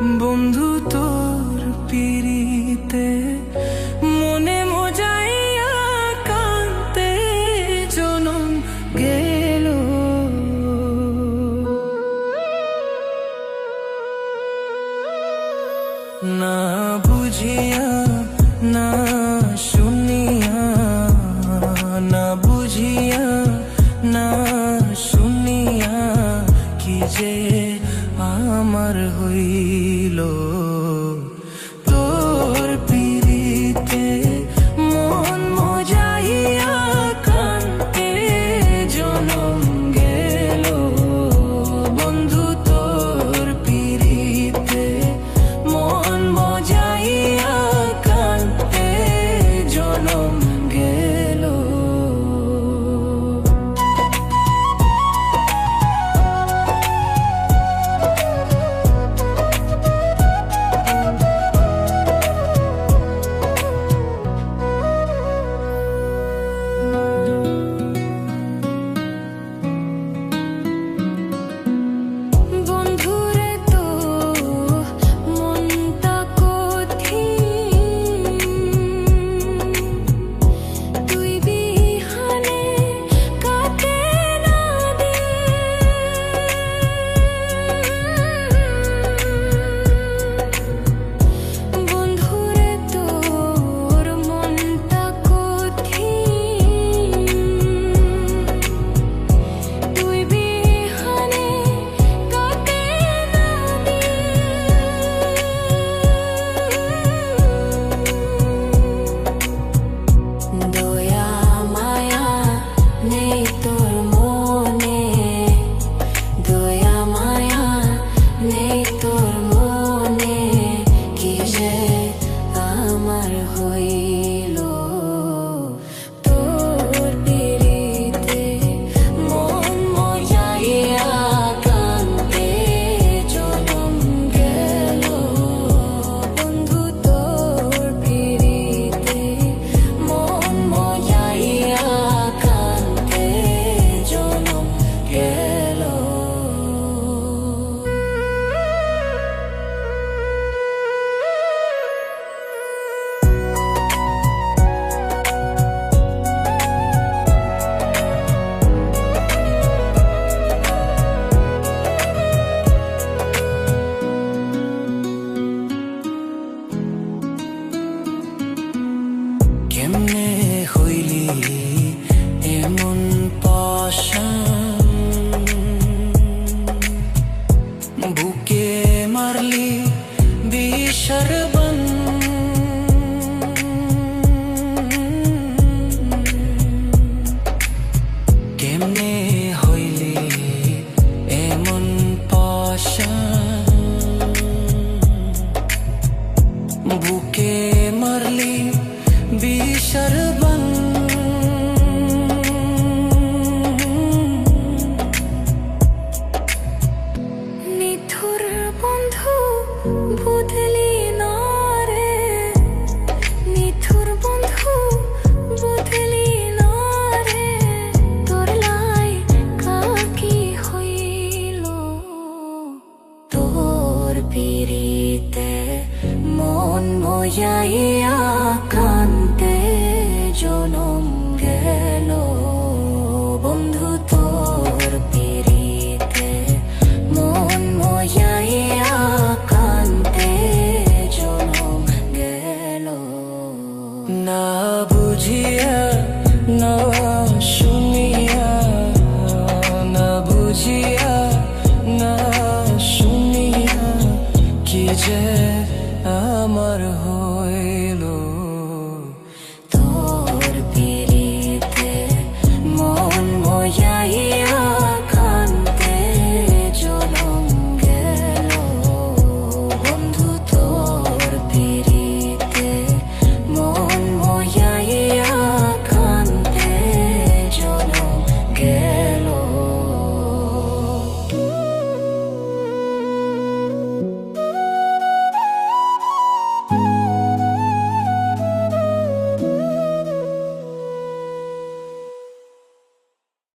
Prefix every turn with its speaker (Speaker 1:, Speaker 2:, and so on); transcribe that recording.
Speaker 1: বন্ধু তোর পিরিতে মনে মজাইয়া কান্তে জনম গেল। না বুঝিয়া না শুনিয়া, না বুঝিয়া না শুনিয়া কি যে আমার হইল। তোর পিরিতে মন মজাইয়া কান্তে জনম গেল। বন্ধু তোর পিরিতে মন মজাইয়া কান্তে জনম গেল। কেমনে হইলি এমন পাশান, বুকে মারলি বিষর বান। কেমনে হইলি এমন পাশান, বুকে মারলি বিষর বান।
Speaker 2: নিথুর বন্ধু বুঝলি না রে, নিথুর বন্ধু বুঝলি না রে, তোর লাই কাকি হইল। তোর পিরিতে মন মজাইয়া কান্তে জনম গেল। বন্ধু তোর পিরিতে মন মজাইয়া কান্তে জনম গেল।
Speaker 1: না বুঝিয়া না শুনিয়া, না বুঝিয়া না শুনিয়া কি যে আমার হইল।
Speaker 2: তোর পিরিতে মন মজাইয়া